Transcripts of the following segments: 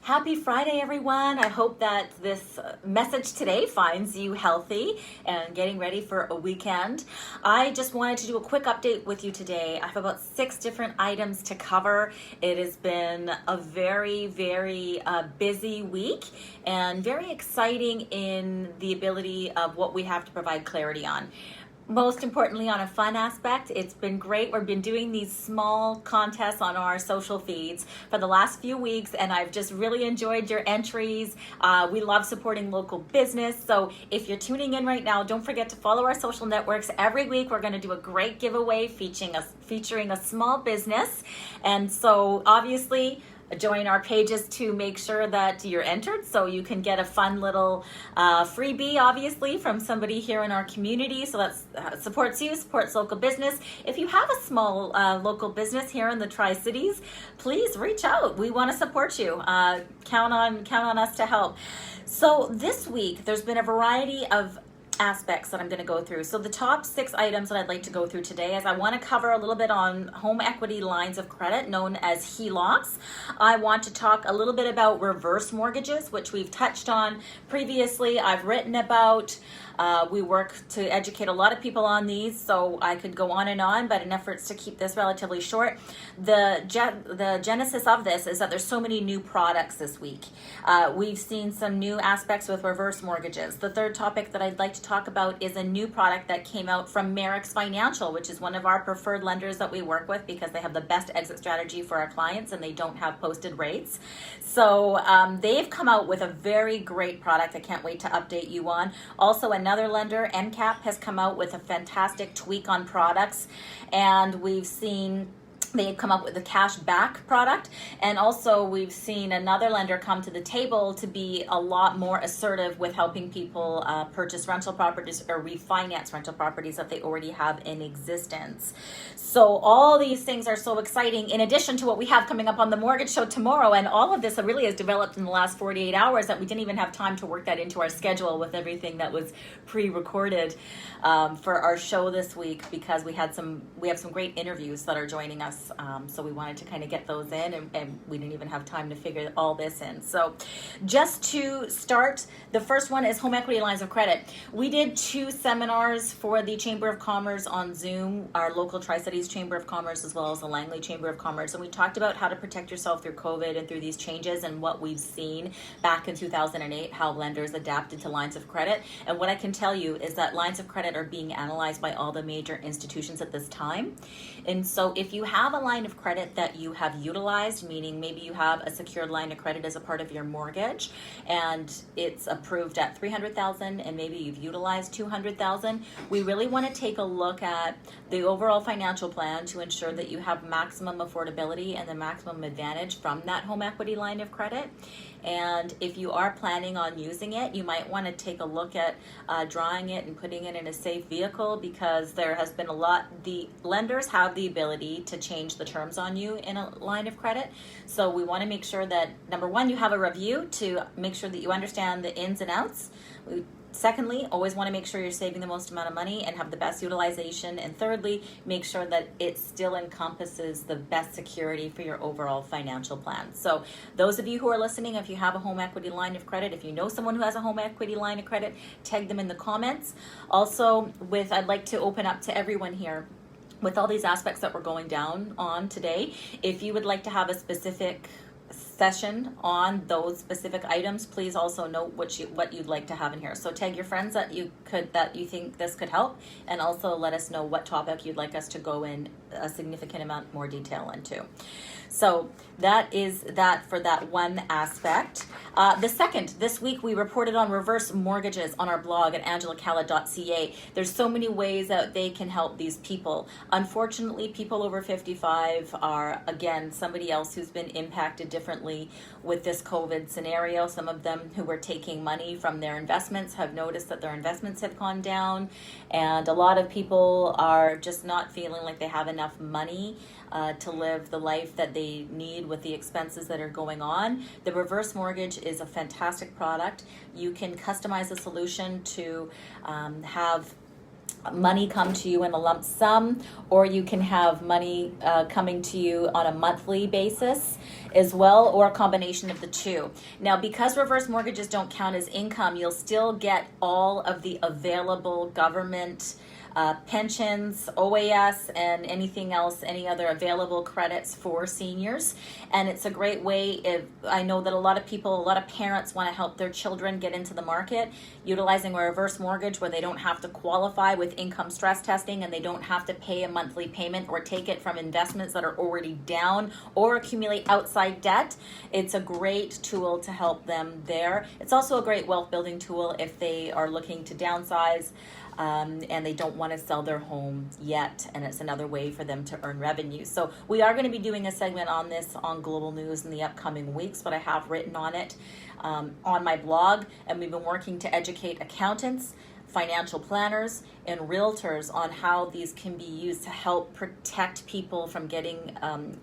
Happy Friday, everyone. I hope that this message today finds you healthy and getting ready for a weekend. I just wanted to do a quick update with you today. I have about 6 different items to cover. It has been a very busy week and very exciting in the ability of what we have to provide clarity on. Most importantly, on a fun aspect, it's been great. We've been doing these small contests on our social feeds for the last few weeks, and I've just really enjoyed your entries. We love supporting local business. So if you're tuning in right now, don't forget to follow our social networks. Every week, we're going to do a great giveaway featuring a small business. And so obviously, join our pages to make sure that you're entered so you can get a fun little freebie, obviously, from somebody here in our community. So that supports you, supports local business. If you have a small local business here in the Tri-Cities, please reach out. We want to support you. Count on us to help. So this week, there's been a variety of aspects that I'm going to go through. So the top 6 items that I'd like to go through today is I want to cover a little bit on home equity lines of credit known as HELOCs. I want to talk a little bit about reverse mortgages, which we've touched on previously. I've written about. We work to educate a lot of people on these, so I could go on, but in efforts to keep this relatively short, the genesis of this is that there's so many new products this week. We've seen some new aspects with reverse mortgages. The third topic that I'd like to talk about is a new product that came out from Merrick's Financial, which is one of our preferred lenders that we work with because they have the best exit strategy for our clients and they don't have posted rates. So they've come out with a very great product I can't wait to update you on. Also, another lender, MCAP, has come out with a fantastic tweak on products, and we've seen they've come up with a cash back product, and also we've seen another lender come to the table to be a lot more assertive with helping people purchase rental properties or refinance rental properties that they already have in existence. So all these things are so exciting, in addition to what we have coming up on the mortgage show tomorrow, and all of this really has developed in the last 48 hours that we didn't even have time to work that into our schedule with everything that was pre-recorded for our show this week, because we have some great interviews that are joining us. So we wanted to kind of get those in, and we didn't even have time to figure all this in. So just to start, the first one is home equity lines of credit. We did 2 seminars for the Chamber of Commerce on Zoom, our local Tri-Cities Chamber of Commerce, as well as the Langley Chamber of Commerce. And we talked about how to protect yourself through COVID and through these changes and what we've seen back in 2008, how lenders adapted to lines of credit. And what I can tell you is that lines of credit are being analyzed by all the major institutions at this time. And so if you have a line of credit that you have utilized, meaning maybe you have a secured line of credit as a part of your mortgage and it's approved at $300,000 and maybe you've utilized $200,000, we really want to take a look at the overall financial plan to ensure that you have maximum affordability and the maximum advantage from that home equity line of credit. And if you are planning on using it, you might want to take a look at drawing it and putting it in a safe vehicle, because there has been the lenders have the ability to change the terms on you in a line of credit. So we want to make sure that, number one, you have a review to make sure that you understand the ins and outs. Secondly, always want to make sure you're saving the most amount of money and have the best utilization. And thirdly, make sure that it still encompasses the best security for your overall financial plan. So those of you who are listening, if you have a home equity line of credit, if you know someone who has a home equity line of credit, tag them in the comments. Also, I'd like to open up to everyone here with all these aspects that we're going down on today. If you would like to have a specific session on those specific items, please also note what you'd like to have in here. So tag your friends that you think this could help, and also let us know what topic you'd like us to go in a significant amount more detail into. So that is that for that one aspect. The second, this week we reported on reverse mortgages on our blog at angelacalla.ca. There's so many ways that they can help these people. Unfortunately, people over 55 are, again, somebody else who's been impacted differently with this COVID scenario. Some of them who were taking money from their investments have noticed that their investments have gone down, and a lot of people are just not feeling like they have enough money to live the life that they need with the expenses that are going on. The reverse mortgage is a fantastic product. You can customize a solution to have money come to you in a lump sum, or you can have money coming to you on a monthly basis as well, or a combination of the two. Now, because reverse mortgages don't count as income, you'll still get all of the available government pensions, OAS, and anything else, any other available credits for seniors. And it's a great way. If I know that a lot of people, a lot of parents want to help their children get into the market, utilizing a reverse mortgage where they don't have to qualify with income stress testing and they don't have to pay a monthly payment or take it from investments that are already down or accumulate outside debt. It's a great tool to help them there. It's also a great wealth building tool if they are looking to downsize and they don't want to sell their home yet, and it's another way for them to earn revenue. So we are going to be doing a segment on this on Global News in the upcoming weeks, but I have written on it on my blog, and we've been working to educate accountants, financial planners, and realtors on how these can be used to help protect people from getting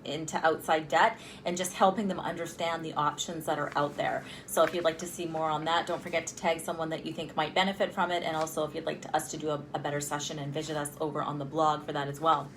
into outside debt, and just helping them understand the options that are out there. So if you'd like to see more on that, don't forget to tag someone that you think might benefit from it. And also if you'd like us to do a better session, and visit us over on the blog for that as well.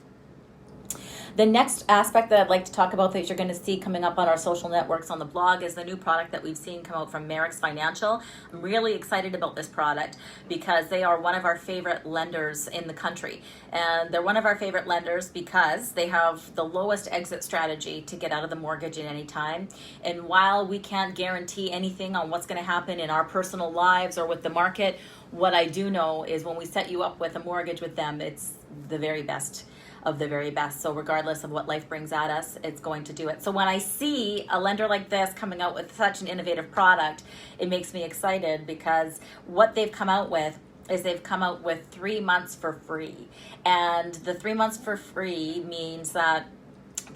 The next aspect that I'd like to talk about that you're going to see coming up on our social networks on the blog is the new product that we've seen come out from Merrick's Financial. I'm really excited about this product because they are one of our favorite lenders in the country. And they're one of our favorite lenders because they have the lowest exit strategy to get out of the mortgage at any time. And while we can't guarantee anything on what's going to happen in our personal lives or with the market, what I do know is when we set you up with a mortgage with them, it's the very best of the very best. So regardless of what life brings at us, it's going to do it. So when I see a lender like this coming out with such an innovative product, it makes me excited, because what they've come out with is they've come out with 3 months for free. And the 3 months for free means that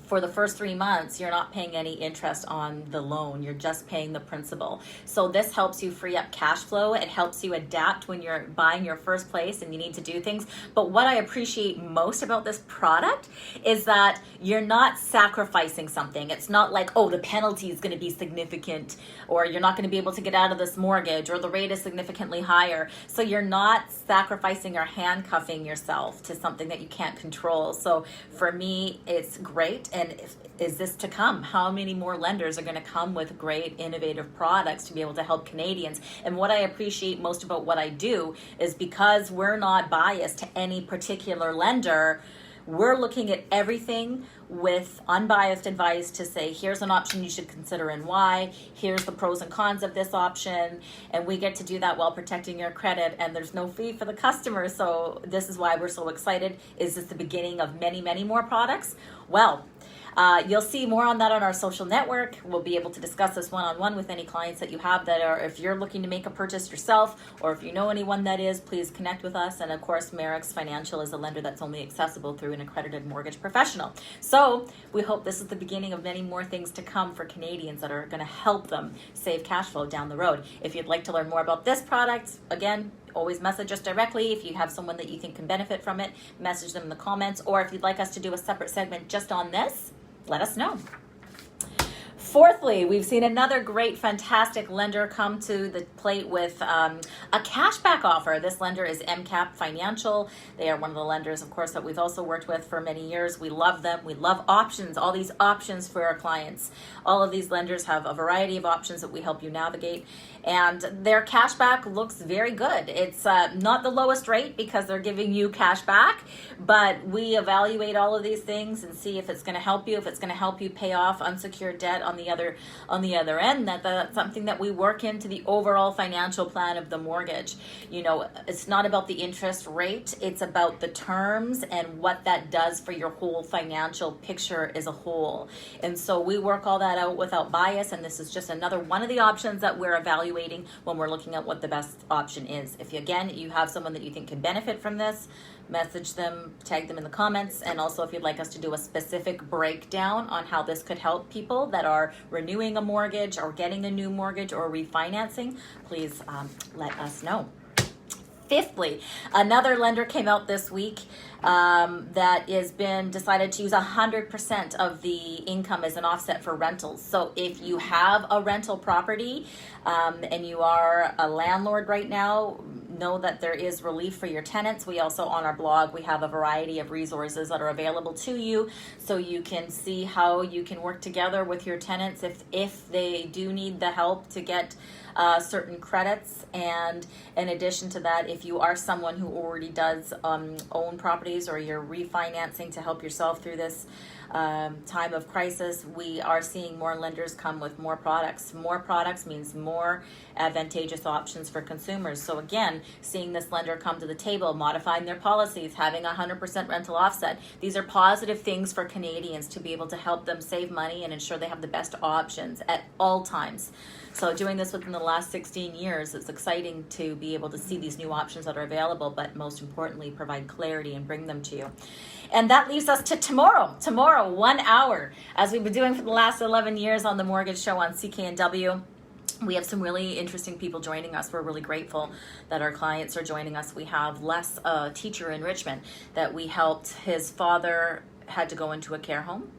for the first 3 months, you're not paying any interest on the loan. You're just paying the principal. So this helps you free up cash flow. It helps you adapt when you're buying your first place and you need to do things. But what I appreciate most about this product is that you're not sacrificing something. It's not like, oh, the penalty is going to be significant, or you're not going to be able to get out of this mortgage, or the rate is significantly higher. So you're not sacrificing or handcuffing yourself to something that you can't control. So for me, it's great. And is this to come? How many more lenders are going to come with great innovative products to be able to help Canadians? And what I appreciate most about what I do is because we're not biased to any particular lender, we're looking at everything with unbiased advice to say, here's an option you should consider and why, here's the pros and cons of this option, and we get to do that while protecting your credit, and there's no fee for the customer. So this is why we're so excited. Is this the beginning of many, many more products? Well, you'll see more on that on our social network. We'll be able to discuss this one-on-one with any clients that you have that are, if you're looking to make a purchase yourself, or if you know anyone that is, please connect with us. And of course, Merrick's Financial is a lender that's only accessible through an accredited mortgage professional. So we hope this is the beginning of many more things to come for Canadians that are going to help them save cash flow down the road. If you'd like to learn more about this product, again, always message us directly. If you have someone that you think can benefit from it, message them in the comments. Or if you'd like us to do a separate segment just on this, let us know. Fourthly, we've seen another great, fantastic lender come to the plate with a cashback offer. This lender is MCAP Financial. They are one of the lenders, of course, that we've also worked with for many years. We love them. We love options, all these options for our clients. All of these lenders have a variety of options that we help you navigate. And their cashback looks very good. It's not the lowest rate because they're giving you cash back, but we evaluate all of these things and see if it's going to help you, if it's going to help you pay off unsecured debt on the other end. That's something that we work into the overall financial plan of the mortgage. You know, it's not about the interest rate, it's about the terms and what that does for your whole financial picture as a whole. And so we work all that out without bias, and this is just another one of the options that we're evaluating when we're looking at what the best option is. If you have someone that you think can benefit from this, message them, tag them in the comments. And also, if you'd like us to do a specific breakdown on how this could help people that are renewing a mortgage or getting a new mortgage or refinancing, please let us know. Fifthly, another lender came out this week that has been decided to use 100% of the income as an offset for rentals. So if you have a rental property and you are a landlord right now, know that there is relief for your tenants. We also, on our blog, we have a variety of resources that are available to you, so you can see how you can work together with your tenants if they do need the help to get certain credits. And in addition to that, if you are someone who already does own properties, or you're refinancing to help yourself through this time of crisis, we are seeing more lenders come with more products. More products means more advantageous options for consumers. So again, seeing this lender come to the table, modifying their policies, having 100% rental offset, these are positive things for Canadians to be able to help them save money and ensure they have the best options at all times. So doing this within the last 16 years, it's exciting to be able to see these new options that are available, but most importantly, provide clarity and bring them to you. And that leaves us to tomorrow. Tomorrow, 1 hour, as we've been doing for the last 11 years on the Mortgage Show on CKNW. We have some really interesting people joining us. We're really grateful that our clients are joining us. We have Les, a teacher in Richmond, that we helped. His father had to go into a care home,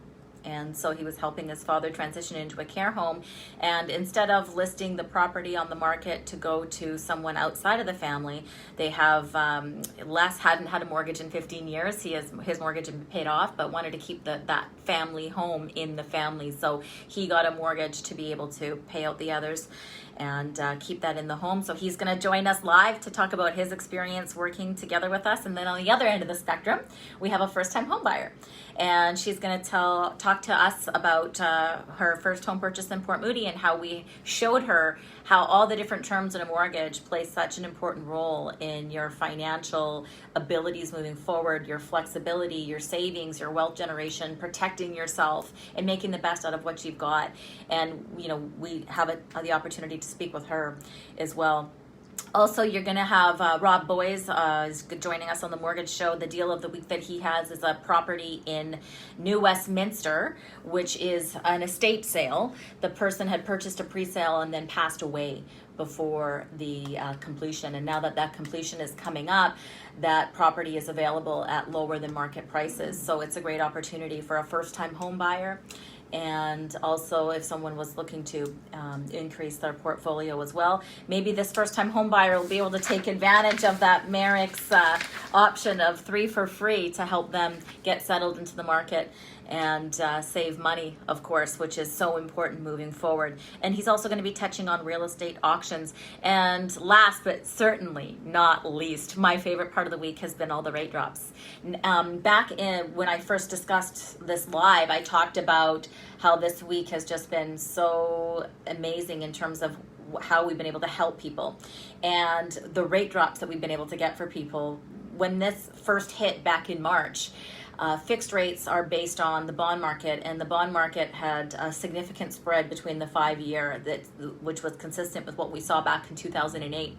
and so he was helping his father transition into a care home. And instead of listing the property on the market to go to someone outside of the family, they have, Les hadn't had a mortgage in 15 years. His mortgage had been paid off, but wanted to keep that family home in the family. So he got a mortgage to be able to pay out the others and keep that in the home. So he's going to join us live to talk about his experience working together with us. And then on the other end of the spectrum, we have a first-time home buyer, and she's going to talk to us about her first home purchase in Port Moody, and how we showed her how all the different terms in a mortgage play such an important role in your financial abilities moving forward, your flexibility, your savings, your wealth generation, protecting yourself, and making the best out of what you've got. And we have the opportunity to speak with her as well. Also, you're going to have Rob Boys is joining us on the Mortgage Show. The deal of the week that he has is a property in New Westminster, which is an estate sale. The person had purchased a pre-sale and then passed away before the completion. And now that completion is coming up, that property is available at lower than market prices. So it's a great opportunity for a first-time home buyer. And also, if someone was looking to increase their portfolio as well, maybe this first-time home buyer will be able to take advantage of that Merrick's option of 3 for free to help them get settled into the market and save money, of course, which is so important moving forward. And he's also going to be touching on real estate auctions. And last but certainly not least, my favorite part of the week has been all the rate drops. Back when I first discussed this live, I talked about how this week has just been so amazing in terms of how we've been able to help people and the rate drops that we've been able to get for people. When this first hit back in March, fixed rates are based on the bond market, and the bond market had a significant spread between the 5-year, which was consistent with what we saw back in 2008.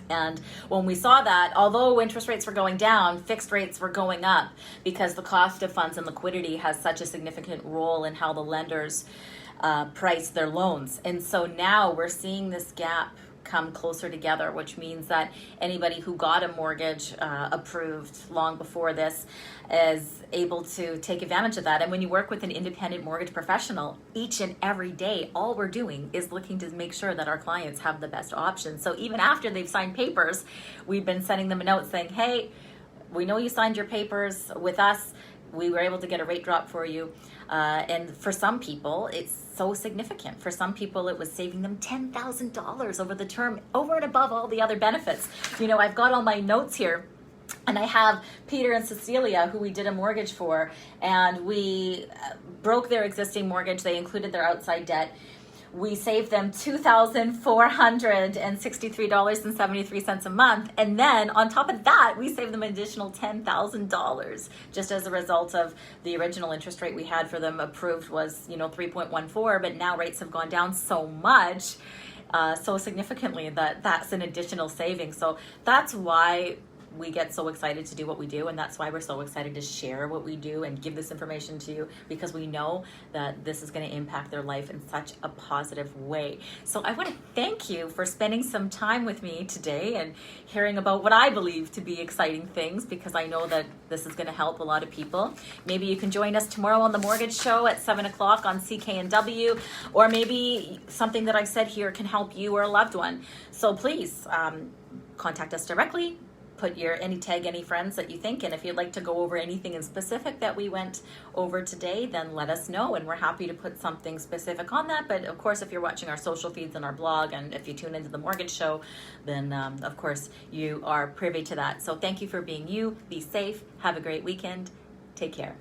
And when we saw that, although interest rates were going down, fixed rates were going up, because the cost of funds and liquidity has such a significant role in how the lenders price their loans. And so now we're seeing this gap come closer together, which means that anybody who got a mortgage approved long before this is able to take advantage of that. And when you work with an independent mortgage professional, each and every day, all we're doing is looking to make sure that our clients have the best options. So even after they've signed papers, we've been sending them a note saying, hey, we know you signed your papers with us. We were able to get a rate drop for you. And for some people, it's so significant. For some people, it was saving them $10,000 over the term, over and above all the other benefits. I've got all my notes here, and I have Peter and Cecilia, who we did a mortgage for, and we broke their existing mortgage. They included their outside debt. We saved them $2,463.73 a month. And then on top of that, we saved them an additional $10,000 just as a result of the original interest rate we had for them approved was, 3.14, but now rates have gone down so much, so significantly that that's an additional saving. So that's why we get so excited to do what we do, and that's why we're so excited to share what we do and give this information to you, because we know that this is going to impact their life in such a positive way. So I want to thank you for spending some time with me today and hearing about what I believe to be exciting things, because I know that this is going to help a lot of people. Maybe you can join us tomorrow on the Mortgage Show at 7 o'clock on CKNW, or maybe something that I've said here can help you or a loved one. So please, contact us directly. Put tag any friends that you think, and if you'd like to go over anything in specific that we went over today, then let us know, and we're happy to put something specific on that. But of course, if you're watching our social feeds and our blog, and if you tune into the Mortgage Show, then of course you are privy to that. So thank you for being you. Be safe. Have a great weekend. Take care.